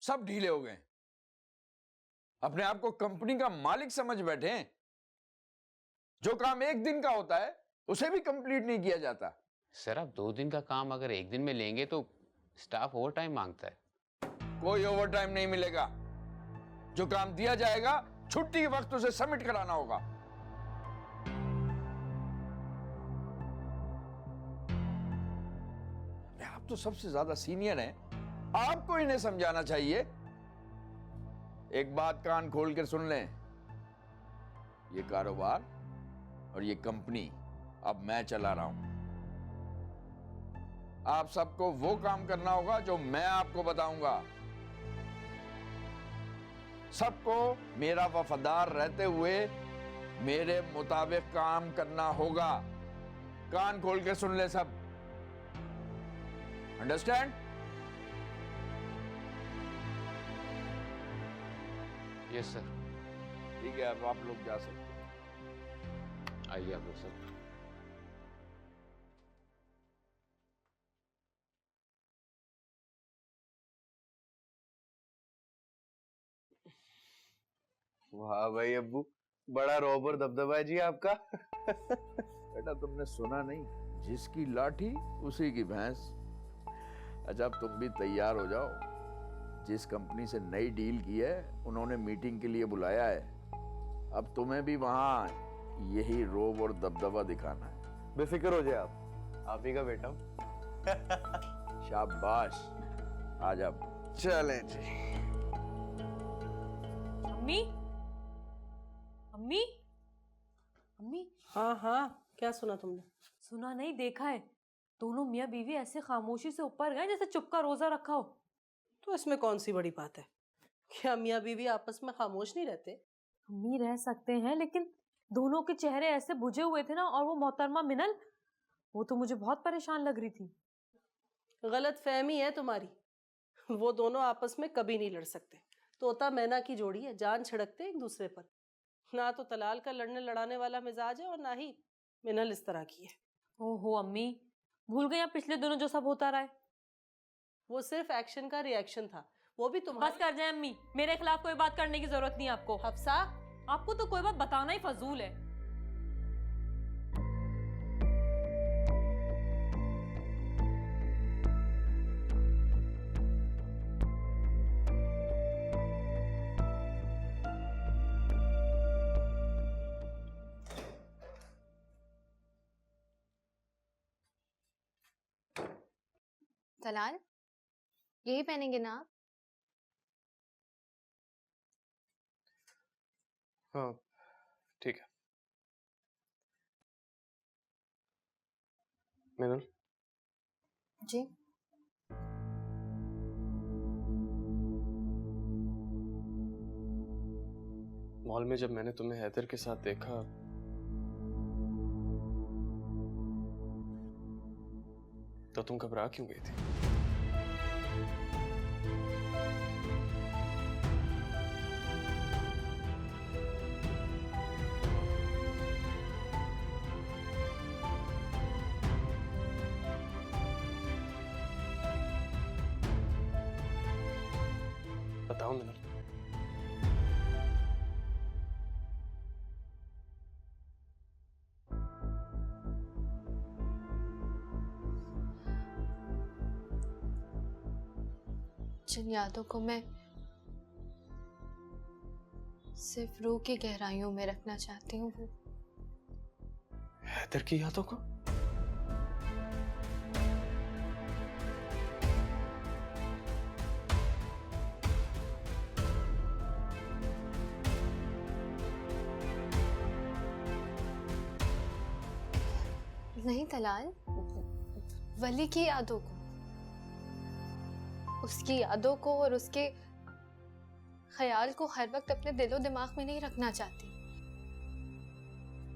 सब ढीले हो गए, अपने आप को कंपनी का मालिक समझ बैठे हैं। जो काम एक दिन का होता है उसे भी कंप्लीट नहीं किया जाता। सर आप 2 दिन का काम अगर एक दिन में लेंगे तो स्टाफ ओवर टाइम मांगता है। कोई ओवर टाइम नहीं मिलेगा। जो काम दिया जाएगा छुट्टी के वक्त उसे सबमिट कराना होगा। आप तो सबसे ज्यादा सीनियर हैं, आपको इन्हें समझाना चाहिए। एक बात कान खोल कर सुन लें, ये कारोबार और ये कंपनी अब मैं चला रहा हूं। आप सबको वो काम करना होगा जो मैं आपको बताऊंगा। सबको मेरा वफादार रहते हुए मेरे मुताबिक काम करना होगा। कान खोल के सुन ले सब। अंडरस्टैंड? Yes sir. ठीक है, अब आप लोग जा सकते हैं। आइए आप लोग सर। वाह भाई अब्बू, बड़ा रौब और दबदबा है जी आपका। बेटा तुमने सुना नहीं, जिसकी लाठी उसी की भैंस। अच्छा अब तुम भी तैयार हो जाओ। जिस कंपनी से नई डील की है उन्होंने मीटिंग के लिए बुलाया है। अब तुम्हें भी वहां यही रोब और दबदबा दिखाना है। बेफिक्र हो जाए आप ही का बेटा हूं। शाबाश, आ जा। चलें जी। अम्मी, अम्मी, अम्मी। हाँ हाँ, क्या सुना तुमने? सुना नहीं, देखा है। दोनों मियाँ बीवी ऐसे खामोशी से ऊपर गए जैसे चुप का रोजा रखा हो। तो इसमें कौन सी बड़ी बात है? क्या मियाँ बीवी आपस में खामोश नहीं रहते? अम्मी रह सकते हैं, लेकिन दोनों के चेहरे ऐसे बुझे हुए थे ना, और वो मोहतरमा मिनल, वो तो मुझे बहुत परेशान लग रही थी। गलत फहमी है तुम्हारी। वो दोनों आपस में कभी नहीं लड़ सकते। तोता मैना की जोड़ी है, जान छिड़कते एक दूसरे पर। ना तो तलाल का लड़ने लड़ाने वाला मिजाज है और ना ही मिनल इस तरह की है। ओहो अम्मी, भूल गई आप पिछले दिनों जो सब होता रहा है। वो सिर्फ एक्शन का रिएक्शन था, वो भी बस तुम्हारी। कर जाए अम्मी, मेरे खिलाफ कोई बात करने की जरूरत नहीं आपको। हफ्सा, आपको तो कोई बात बताना ही फजूल है। तलाल, यही पहनेंगे ना आप? हाँ ठीक है। मिनल, जी। मॉल में जब मैंने तुम्हें हैदर के साथ देखा तो तुम घबरा क्यों गई थी? बताओ मिनल। जिन यादों को मैं सिर्फ रूह की गहराइयों में रखना चाहती हूँ, वो हैदर की यादों को? नहीं तलाल, वली की यादों को, उसकी यादों को और उसके ख्याल को हर वक्त अपने दिलो दिमाग में नहीं रखना चाहती।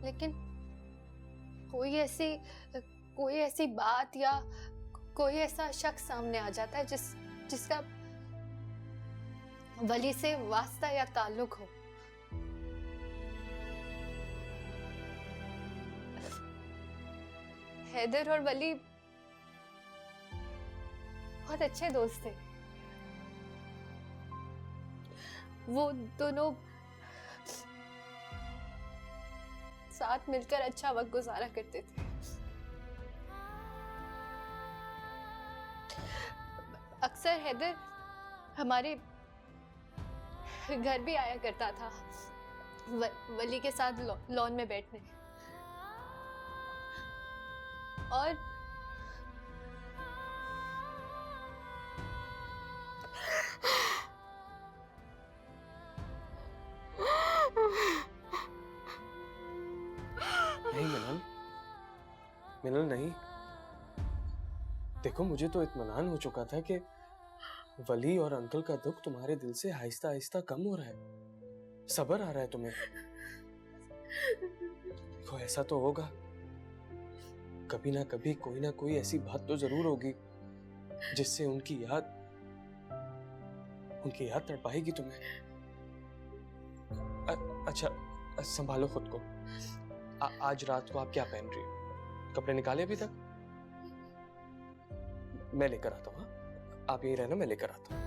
लेकिन कोई ऐसी बात या कोई ऐसा शख्स सामने आ जाता है जिसका वली से वास्ता या ताल्लुक हो। हैदर और वली बहुत अच्छे दोस्त थे। वो दोनों साथ मिलकर अच्छा वक्त गुजारा करते थे। अक्सर हैदर हमारे घर भी आया करता था वली के साथ लॉन में बैठने। और नहीं मिनल, मिनल नहीं। देखो मुझे तो इत्मीनान हो चुका था कि वली और अंकल का दुख तुम्हारे दिल से आहिस्ता आहिस्ता कम हो रहा है, सब्र आ रहा है तुम्हें। देखो ऐसा तो होगा, कभी ना कभी कोई ना कोई ऐसी बात तो जरूर होगी जिससे उनकी याद तड़पाएगी तुम्हें। अच्छा संभालो खुद को। आज रात को आप क्या पहन रही हो? कपड़े निकाले अभी तक? मैं लेकर आता हूँ। हाँ? आप यहीं रहना, मैं लेकर आता हूँ।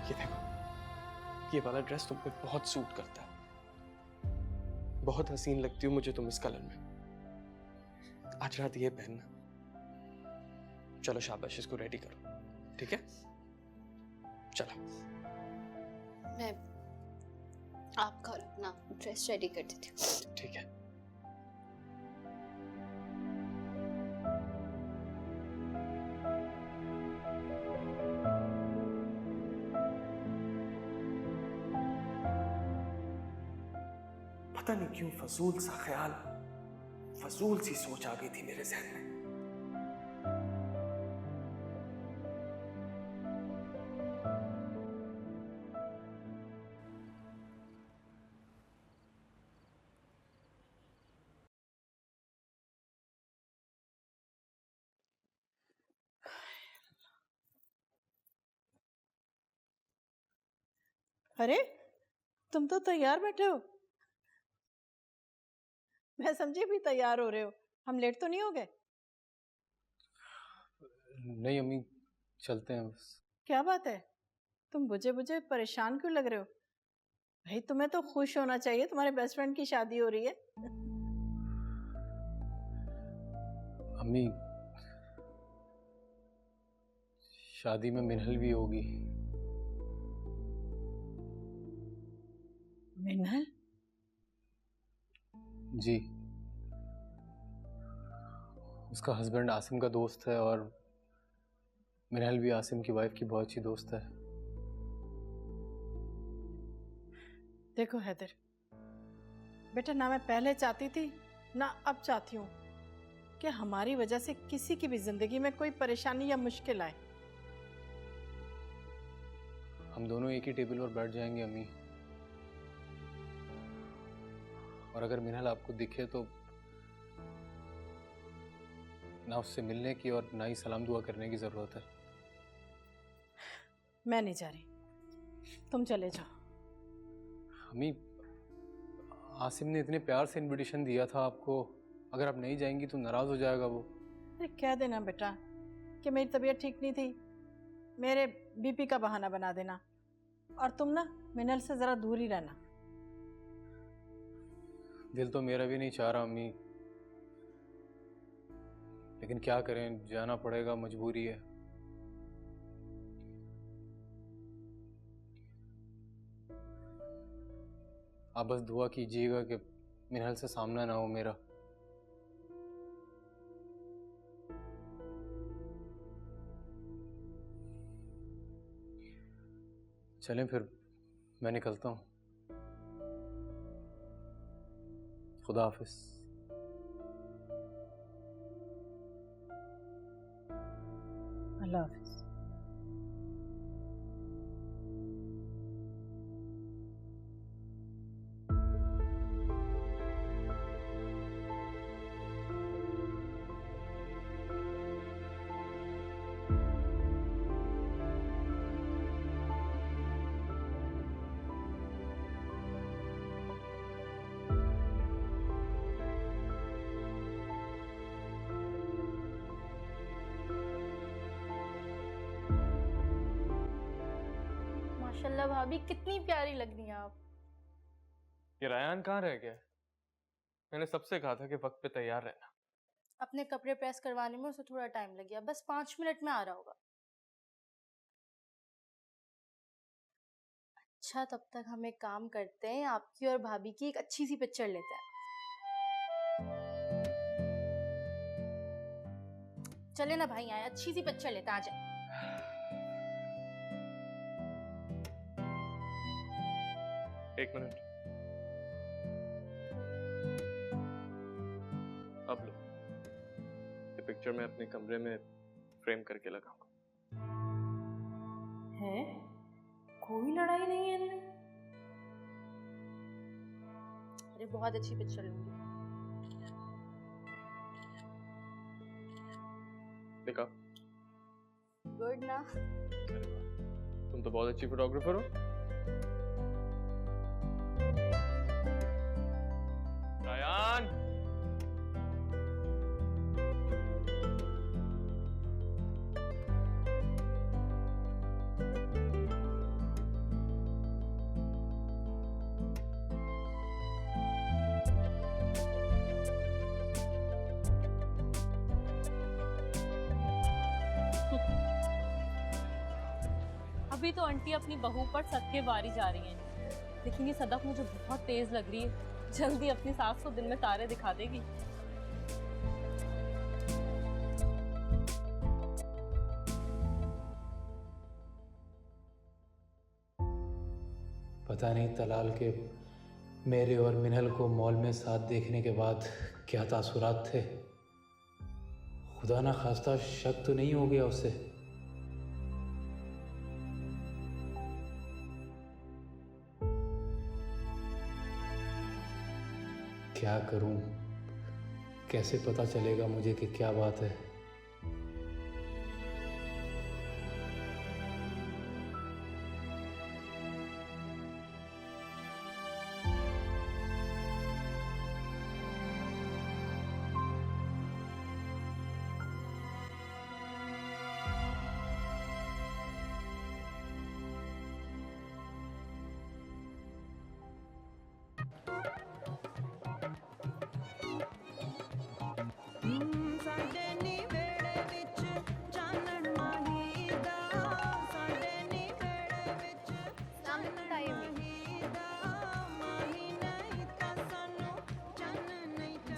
ये देखो, ये वाला ड्रेस तुम पे बहुत सूट करता है, बहुत हसीन लगती हो मुझे तुम इस कलर में। आज रात ये पहनना। चलो शाबाश, इसको रेडी करो, ठीक है? चलो। मैं आपका और अपना ड्रेस रेडी कर देती हूँ। ठीक है। पता नहीं क्यों फजूल सा ख्याल, फजूल सी सोच आ गई थी मेरे जहन में। अरे तुम तो तैयार बैठे हो। मैं समझी भी तैयार हो रहे हो, हम लेट तो नहीं हो गए? नहीं अम्मी, चलते हैं बस। क्या बात है, तुम बुझे बुझे परेशान क्यों लग रहे हो? भाई तुम्हें तो खुश होना चाहिए, तुम्हारे बेस्ट फ्रेंड की शादी हो रही है। अम्मी, शादी में मिनहल भी होगी। मिनहल? जी, उसका हस्बैंड आसिम का दोस्त है और मिनहल भी आसिम की वाइफ की बहुत अच्छी दोस्त है। देखो हैदर बेटा, ना मैं पहले चाहती थी ना अब चाहती हूँ कि हमारी वजह से किसी की भी जिंदगी में कोई परेशानी या मुश्किल आए। हम दोनों एक ही टेबल पर बैठ जाएंगे अम्मी, और अगर मिनहल आपको दिखे तो ना उससे मिलने की और ना ही सलाम दुआ करने की जरूरत है। मैं नहीं जा रही, तुम चले जाओ। अम्मी, आसिम ने इतने प्यार से इनविटेशन दिया था आपको, अगर आप नहीं जाएंगी तो नाराज हो जाएगा वो। अरे कह देना बेटा कि मेरी तबीयत ठीक नहीं थी, मेरे बीपी का बहाना बना देना, और तुम ना मिनल से जरा दूर ही रहना। दिल तो मेरा भी नहीं चाह रहा अम्मी, लेकिन क्या करें, जाना पड़ेगा, मजबूरी है। आप बस दुआ कीजिएगा कि मिनहल से सामना ना हो मेरा। चलें फिर, मैं निकलता हूँ। खुदा हाफिज। अल्लाह हाफिज। माशाल्लाह भाभी, कितनी प्यारी लग रही हैं आप। ये रायान कहाँ रह गया? मैंने सबसे कहा था कि वक्त पे तैयार रहना। अपने कपड़े प्रेस करवाने में उसे थोड़ा टाइम लग गया, बस 5 मिनट में आ रहा होगा। अच्छा, तब तक हम एक काम करते हैं, आपकी और भाभी की एक अच्छी सी पिक्चर लेते हैं। चले ना भाई, आए अच्छी सी पिक्चर लेते हैं, आ जाए। एक मिनट। अब लो, ये पिक्चर मैं अपने कमरे में फ्रेम करके लगाऊंगा। है कोई लड़ाई नहीं है इनमें। अरे बहुत अच्छी पिक्चर लूंगी। देखा? गुड ना। अरे वाह, तुम तो बहुत अच्छी फोटोग्राफर हो। रायान, अभी तो आंटी अपनी बहू पर सदके बारी जा रही हैं, लेकिन ये सदफ मुझे बहुत तेज लग रही है। जल्दी अपनी सास को दिन में तारे दिखा देगी। पता नहीं तलाल के मेरे और मिनल को मॉल में साथ देखने के बाद क्या तासुरात थे। खुदा ना खास्ता शक तो नहीं हो गया उससे। क्या करूं, कैसे पता चलेगा मुझे कि क्या बात है।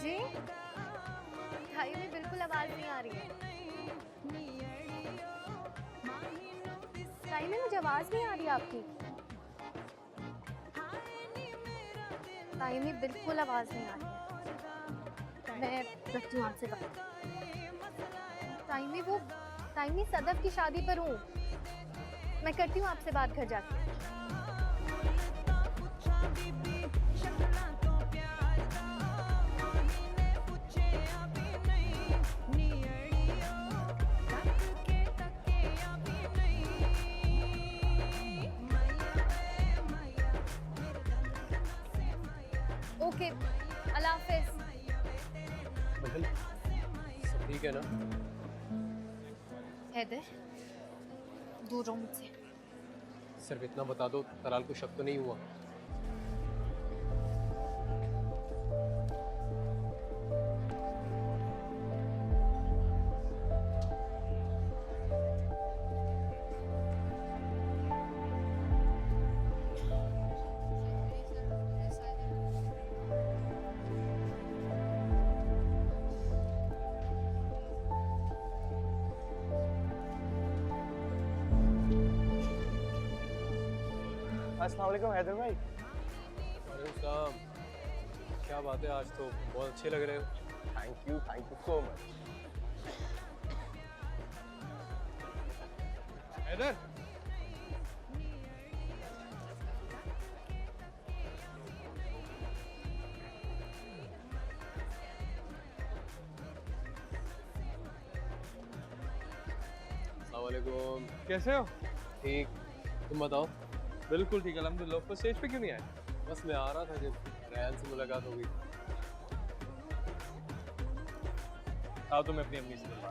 जी भाई में बिल्कुल आवाज नहीं आ रही है। भाई में मुझे आवाज नहीं आ रही आपकी। भाई में बिल्कुल आवाज नहीं आ रही है। मैं रखती हूँ आपसे बात। टाइमी सदफ की शादी पर हूँ। मैं करती हूँ आपसे बात घर जाके। ओके, अल्लाह हाफिज। महल, सब ठीक है ना? हैदर, दूर रहो मुझसे। सिर्फ इतना बता दो, तलाल को शक तो नहीं हुआ? अस्सलाम वालेकुम हैदर भाई। वालेकुम, क्या बात है, आज तो बहुत अच्छे लग रहे हो। Thank you so much. Haider, अस्सलाम वालेकुम। कैसे हो? ठीक, तुम बताओ? बिल्कुल ठीक, अल्हम्दुलिल्लाह। ऊपर स्टेज पे क्यों नहीं आए? बस मैं आ रहा था जब रैन से मुलाकात हो गई। आओ तुम्हें अपनी अम्मी से मिलवा।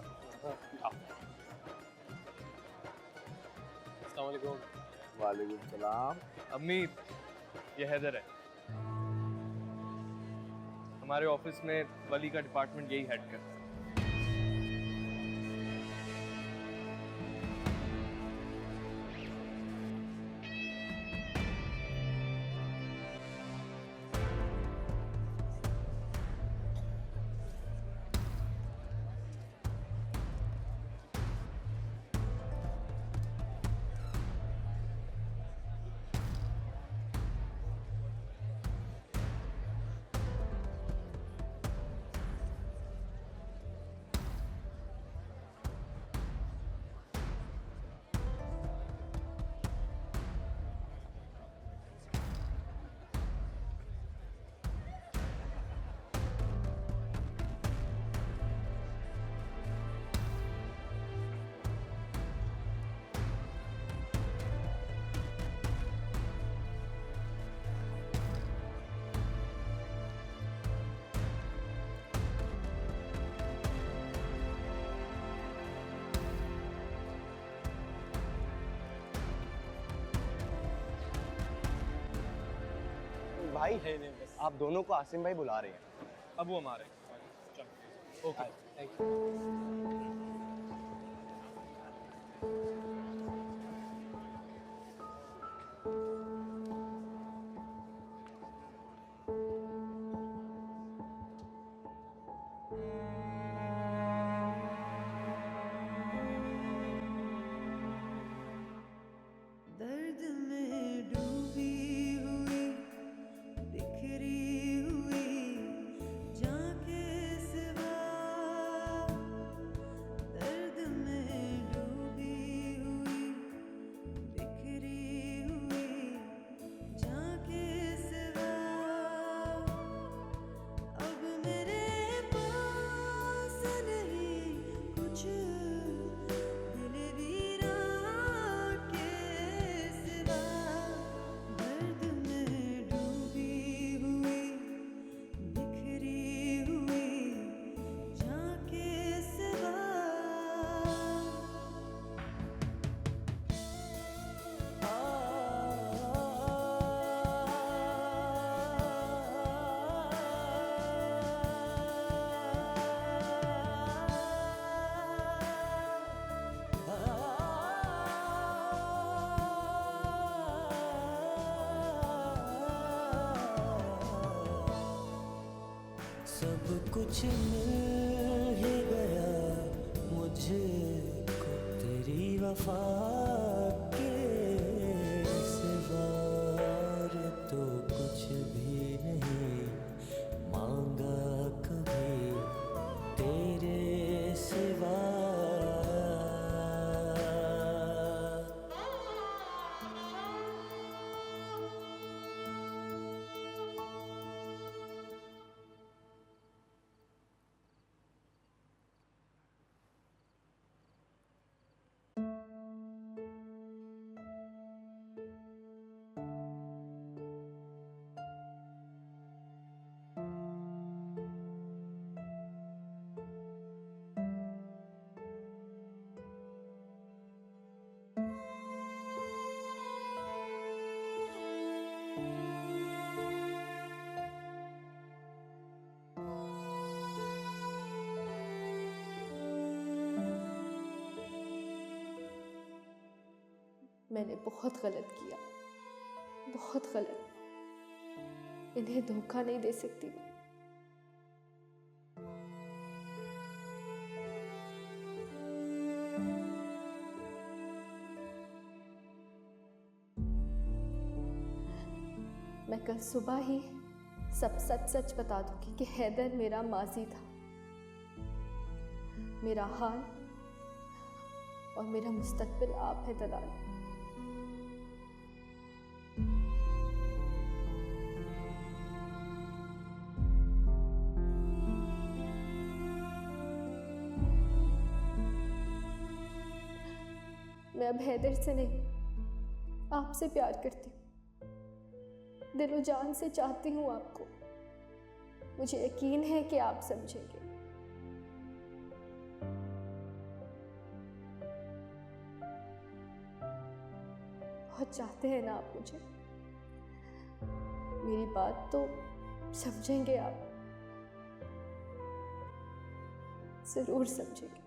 अस्सलाम वालेकुम। वालेकुम सलाम। अम्मी, ये हैदर है। हमारे ऑफिस में वली का डिपार्टमेंट यही हेड करता है। भाई आप दोनों को आसिम भाई बुला रहे हैं। अब वो हमारे ओके। दर्द में डूबी हुई बिखरी हुई जाके सिवा, दर्द में डूबी हुई बिखरी हुई जाके सिवा, अब मेरे पास नहीं कुछ दिल वीरान के सिवा, दर्द में डूबी हुई बिखरी हुई जाके सिवा। सब कुछ मिल ही गया मुझे को तेरी वफा के सिवा, और तो कुछ भी नहीं मांगा कभी तेरे सिवा। मैंने बहुत गलत किया, बहुत गलत। इन्हें धोखा नहीं दे सकती मैं। मैं कल सुबह ही सब सच सच बता दूंगी कि हैदर मेरा माजी था, मेरा हाल और मेरा मुस्तकबिल आप है दलाल। मैं अब हैदर से नहीं, आपसे प्यार करती हूँ, दिलो जान से चाहती हूँ आपको। मुझे यकीन है कि आप समझेंगे। बहुत चाहते हैं ना आप मुझे। मेरी बात तो समझेंगे आप, जरूर समझेंगे।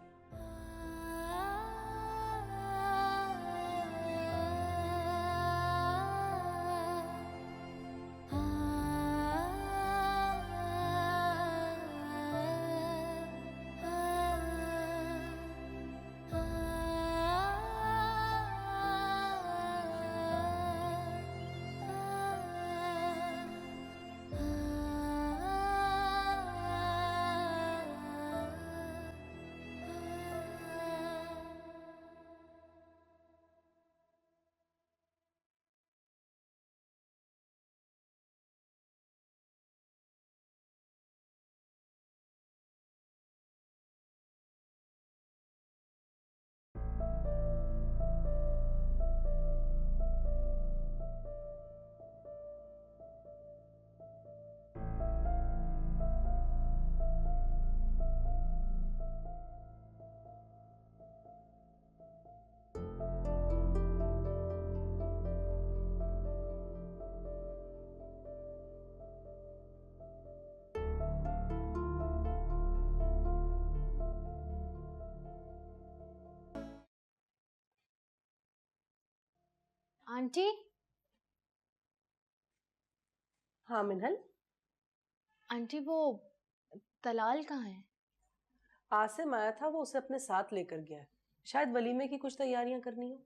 आंटी, हाँ मिनल, आंटी वो तलाल कहाँ है? आसिम आया था, वो उसे अपने साथ लेकर गया है। शायद वलीमे की कुछ तैयारियां करनी हो।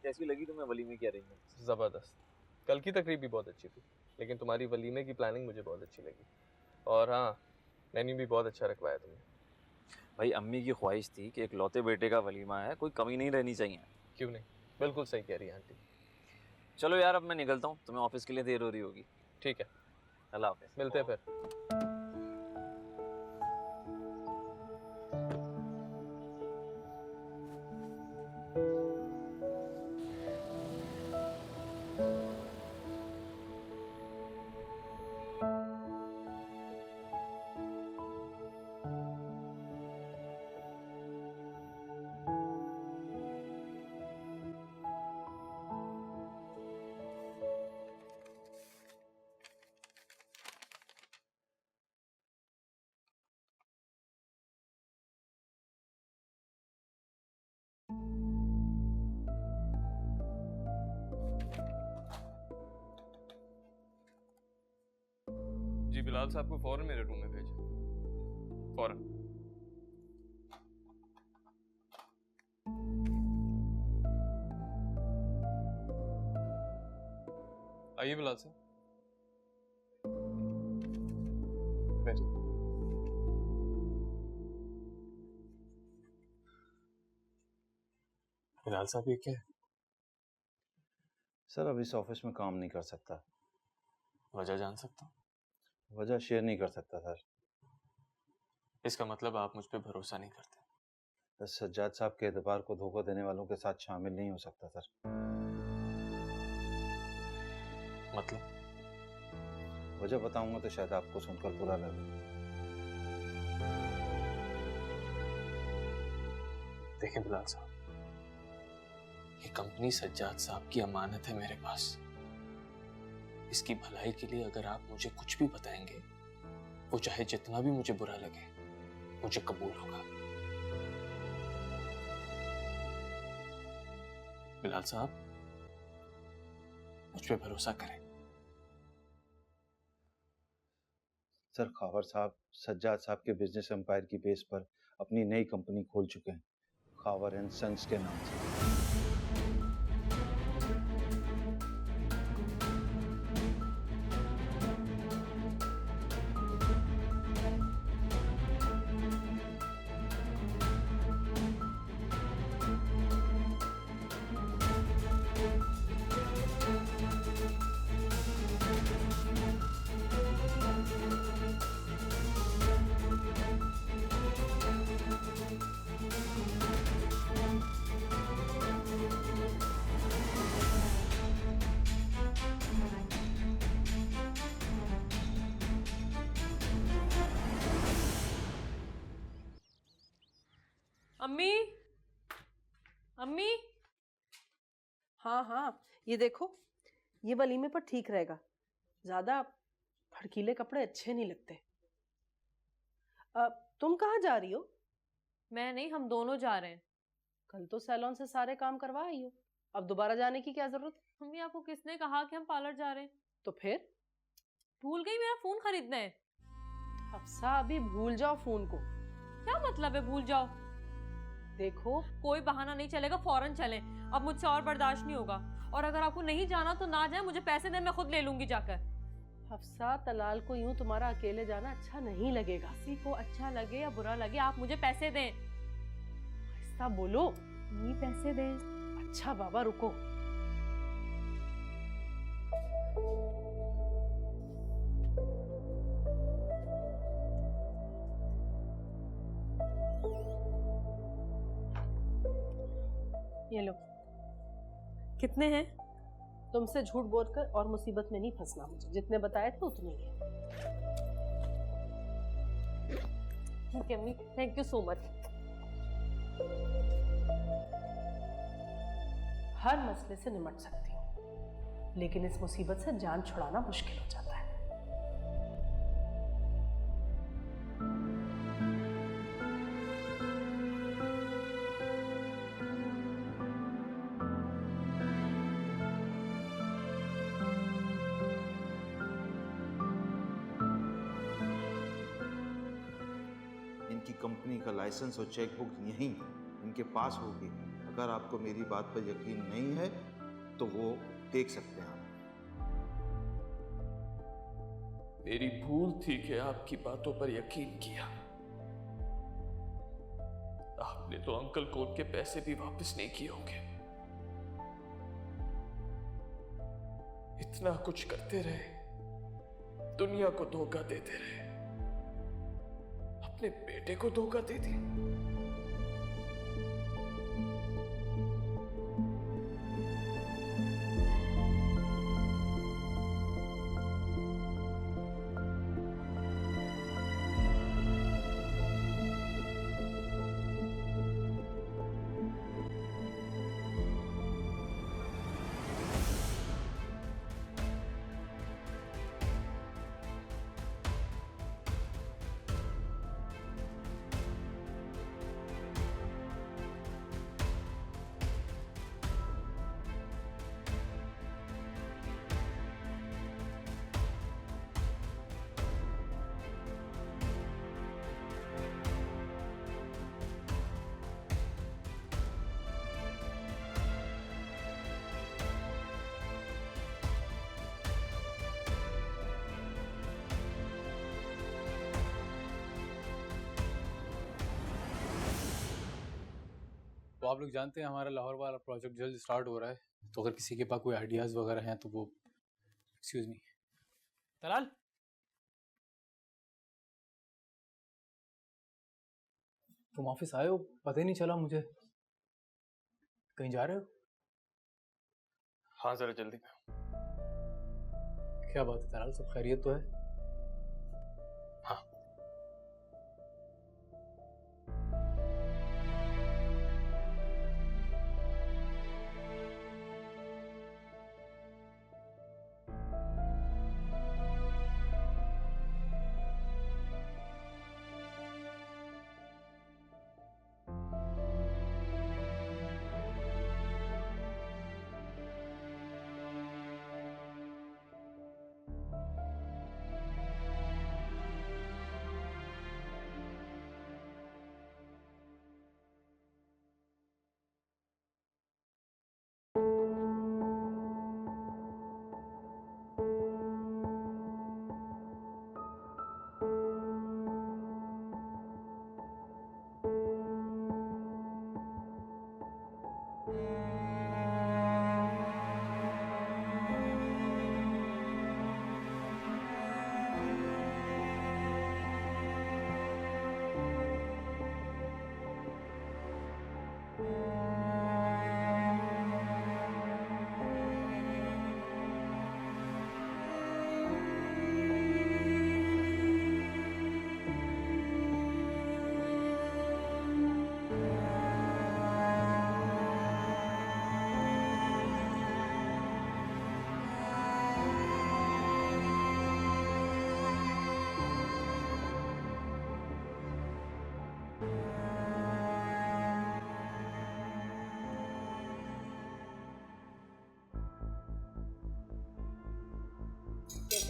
कैसी लगी तुम्हें वलीमे की अरेंजमेंट? ज़बरदस्त। कल की तकरीब भी बहुत अच्छी थी, लेकिन तुम्हारी वलीमे की प्लानिंग मुझे बहुत अच्छी लगी। और हाँ, मेन्यू भी बहुत अच्छा रखवाया तुमने। भाई अम्मी की ख्वाहिश थी कि एक लौते बेटे का वलीमा है, कोई कमी नहीं रहनी चाहिए। क्यों नहीं, बिल्कुल सही कह रही है आंटी। चलो यार, अब मैं निकलता हूँ, तुम्हें ऑफिस के लिए देर हो रही होगी। ठीक है, अल्लाह हाफिज़, मिलते हैं फिर। जी बिलाल साहब को फौरन मेरे रूम में भेजें, फौरन। आइए बिलाल साहब, बैठिए। बिलाल साहब ये क्या है? सर अब इस ऑफिस में काम नहीं कर सकता। वजह जान सकता हूँ? वजह शेयर नहीं कर सकता सर। इसका मतलब आप मुझ पर भरोसा नहीं करते? सर सज्जाद साहब के एतबार को धोखा देने वालों के साथ शामिल नहीं हो सकता सर। मतलब? वजह बताऊंगा तो शायद आपको सुनकर बुरा लगे। देखें बिलाल साहब, ये कंपनी सज्जाद साहब की अमानत है मेरे पास। इसकी भलाई के लिए अगर आप मुझे कुछ भी बताएंगे, वो चाहे जितना भी मुझे बुरा लगे, मुझे कबूल होगा। बिलाल साहब, मुझ पे भरोसा करें। सर खावर साहब सज्जाद साहब के बिजनेस एम्पायर की बेस पर अपनी नई कंपनी खोल चुके हैं, खावर एंड सन्स के नाम से। अम्मी, अम्मी। हाँ हाँ, ये देखो, ये वलीमे पर ठीक रहेगा। ज्यादा भड़कीले कपड़े अच्छे नहीं लगते। तुम कहाँ जा रही हो? मैं नहीं, हम दोनों जा रहे हैं। कल तो सैलून से सारे काम करवा आई हो, अब दोबारा जाने की क्या जरूरत? मम्मी, आपको किसने कहा कि हम पार्लर जा रहे हैं? तो फिर? भूल गई, मेरा फोन खरीदना है। हफ्सा, अभी भूल जाओ फोन को। क्या मतलब है भूल जाओ? देखो, कोई बहाना नहीं चलेगा, फौरन चलें। अब मुझसे और बर्दाश्त नहीं होगा। और अगर आपको नहीं जाना तो ना जाए, मुझे पैसे दे, मैं खुद ले लूंगी जाकर। हफ्सा, तलाल को यूं तुम्हारा अकेले जाना अच्छा नहीं लगेगा। किसी को अच्छा लगे या बुरा लगे, आप मुझे पैसे दें। ऐसा बोलो। नहीं, पैसे दें। अच्छा बाबा, रुको। ये लो। कितने हैं? तुमसे झूठ बोलकर और मुसीबत में नहीं फंसना मुझे। जितने बताए थे उतने ही है। ठीक है अम्मी, थैंक यू सो मच। हर मसले से निपट सकती हूँ, लेकिन इस मुसीबत से जान छुड़ाना मुश्किल हो जाता है। इनकी कंपनी का लाइसेंस और चेकबुक यहीं इनके पास होगी। अगर आपको मेरी बात पर यकीन नहीं है तो वो देख सकते हैं आप। मेरी भूल थी कि आपकी बातों पर यकीन किया। आपने तो अंकल को उनके पैसे भी वापस नहीं किए होंगे। इतना कुछ करते रहे, दुनिया को धोखा देते रहे, अपने बेटे को धोखा दे दी। तो आप लोग जानते हैं हमारा लाहौर वाला प्रोजेक्ट जल्द स्टार्ट हो रहा है, तो अगर किसी के पास कोई आइडियाज़ वगैरह हैं तो वो, एक्सक्यूज़ मी, तलाल, तुम ऑफिस आए हो? पता ही नहीं चला मुझे। कहीं जा रहे हो? हाँ, जरा जल्दी में। क्या बात है तलाल, सब खैरियत तो है? हाँ।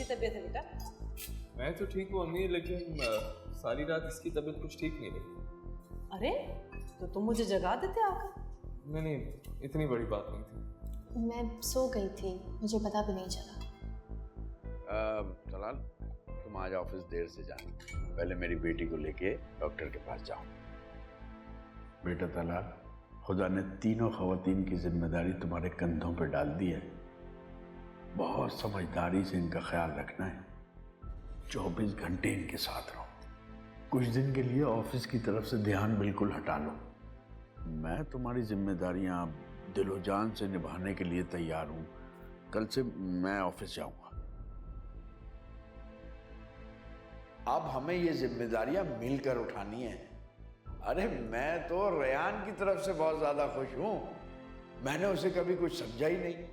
तबीयत है बेटा? मैं तो ठीक हूँ अम्मी, लेकिन सारी रात इसकी तबीयत कुछ ठीक नहीं रही। अरे तो तुम मुझे जगा देते आकर। नहीं, इतनी बड़ी बात नहीं थी। मैं सो गई थी, मुझे पता भी नहीं चला। तलाल, तुम आज ऑफिस देर से जाना, पहले मेरी बेटी को लेके डॉक्टर के पास जाओ। बेटा तलाल, खुदा ने तीनों खवातीन की जिम्मेदारी तुम्हारे कंधों पे डाल दी है। बहुत समझदारी से इनका ख्याल रखना है। 24 घंटे इनके साथ रहो। कुछ दिन के लिए ऑफिस की तरफ से ध्यान बिल्कुल हटा लो। मैं तुम्हारी जिम्मेदारियां दिलो जान से निभाने के लिए तैयार हूं। कल से मैं ऑफिस जाऊंगा। अब हमें ये जिम्मेदारियां मिलकर उठानी है। अरे मैं तो रेहान की तरफ से बहुत ज्यादा खुश हूं। मैंने उसे कभी कुछ समझा ही नहीं,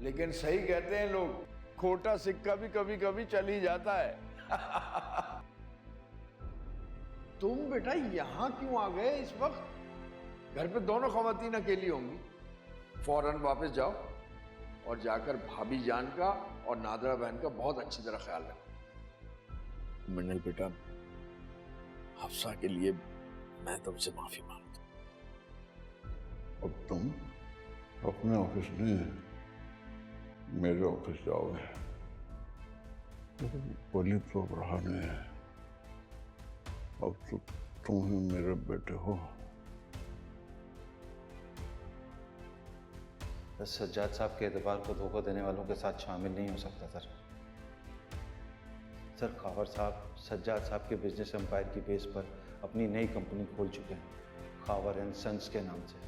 लेकिन सही कहते हैं लोग, खोटा सिक्का भी कभी कभी चल ही जाता है। तुम बेटा यहां क्यों आ गए इस वक्त? घर पे दोनों खवातीन अकेली होंगी। फौरन वापस जाओ और जाकर भाभी जान का और नादरा बहन का बहुत अच्छी तरह ख्याल रखो। मिनल बेटा, हफ्सा के लिए मैं तुमसे माफी मांगता हूं। अब तुम अपने ऑफिस नहीं, मेरे ऑफिस जाओगे। वली तो रहा नहीं है, अब तो तुम ही मेरे बेटे हो। सज्जाद साहब के एतबार को धोखा देने वालों के साथ शामिल नहीं हो सकता सर। खावर साहब सज्जाद साहब के बिजनेस एम्पायर की बेस पर अपनी नई कंपनी खोल चुके हैं, खावर एंड सन्स के नाम से।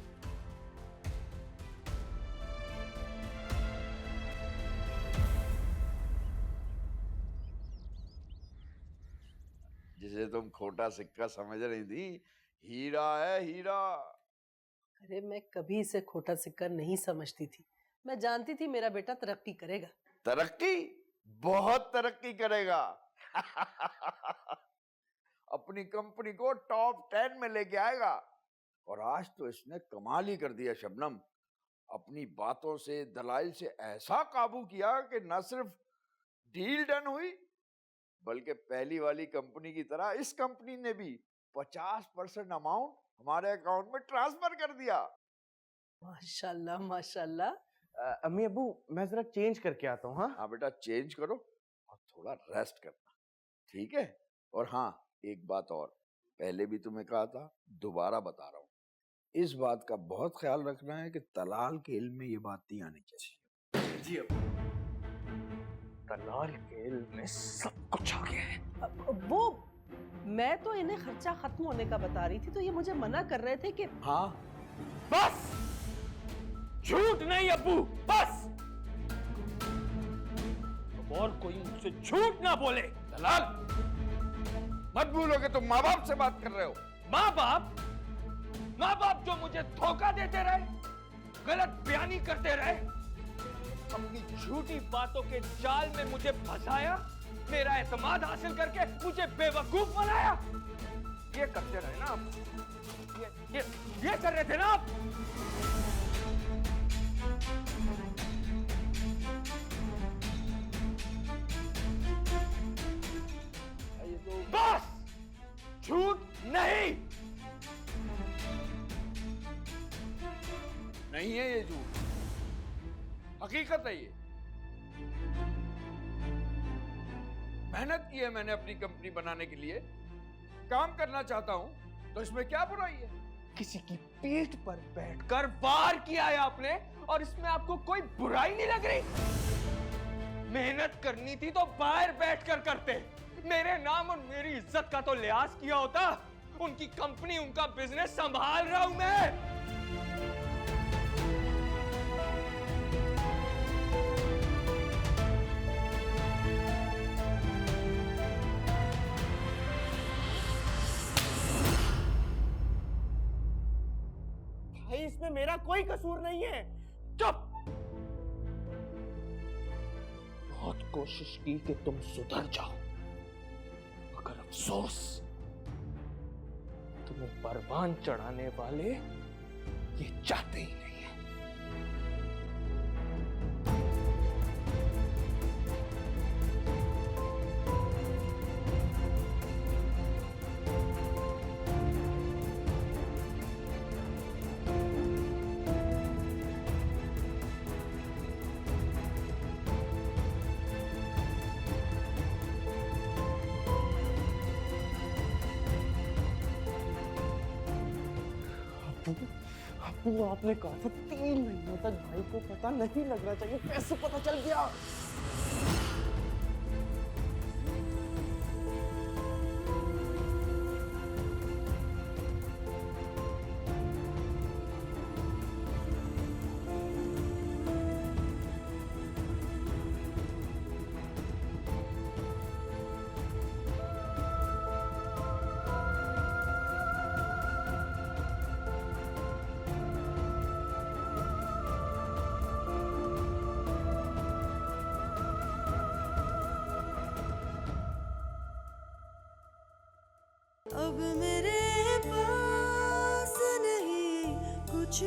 जिसे तुम खोटा सिक्का समझ रही थी, हीरा है हीरा। अरे मैं कभी इसे खोटा सिक्का नहीं समझती थी। मैं जानती थी मेरा बेटा तरक्की करेगा। तरक्की? बहुत तरक्की करेगा। अपनी कंपनी को टॉप 10 में लेके आएगा। और आज तो इसने कमाल ही कर दिया शबनम। अपनी बातों से, दलाइल से ऐसा काबू किया कि न सिर्फ डील डन हुई, बल्कि पहली वाली कंपनी की तरह इस कंपनी ने भी 50% अमाउंट हमारे अकाउंट में ट्रांसफर कर दिया। माशाल्लाह माशाल्लाह। अम्मी अब्बू, मैं जरा चेंज करके आता हूँ। हाँ बेटा, चेंज करो और थोड़ा रेस्ट करना, ठीक है? और हाँ, एक बात और, पहले भी तुम्हें कहा था, दोबारा बता रहा हूँ, इस बात का बहुत ख्याल रखना है कि तलाल के इल्म में ये बात नहीं आनी चाहिए। जी अब्बू, तलाल के इल्म में सब कुछ आ गया है। वो मैं तो इन्हें खर्चा खत्म होने का बता रही थी, तो ये मुझे मना कर रहे थे कि हाँ बस, झूठ नहीं अब्बू, बस। और कोई मुझसे झूठ ना बोले। तलाल, मत भूलो कि तुम माँ बाप से बात कर रहे हो। माँ बाप? माँ बाप जो मुझे धोखा देते रहे, गलत बयानी करते रहे, अपनी झूठी बातों के जाल में मुझे फंसाया, मेरा एतमाद हासिल करके मुझे बेवकूफ बनाया। ये करते रहे ना आप, ये कर रहे थे ना आप। बस, झूठ नहीं। नहीं है ये झूठ, हकीकत है ये। मेहनत की है मैंने अपनी कंपनी बनाने के लिए, काम करना चाहता हूं, तो इसमें क्या बुराई है? किसी की पीठ पर बैठकर वार किया है आपने, और इसमें आपको कोई बुराई नहीं लग रही? मेहनत करनी थी तो बाहर बैठकर करते। मेरे नाम और मेरी इज्जत का तो लिहाज किया होता। उनकी कंपनी, उनका बिजनेस संभाल रहा हूं मैं। भाई, इसमें मेरा कोई कसूर नहीं है। चुप। बहुत कोशिश की कि तुम सुधर जाओ, मगर अफसोस, तुम्हें परवान चढ़ाने वाले ये चाहते ही नहीं है। वो आपने कहा था 3 महीनों तक भाई को पता नहीं लगना चाहिए, कैसे पता चल गया? अब मेरे पास नहीं कुछ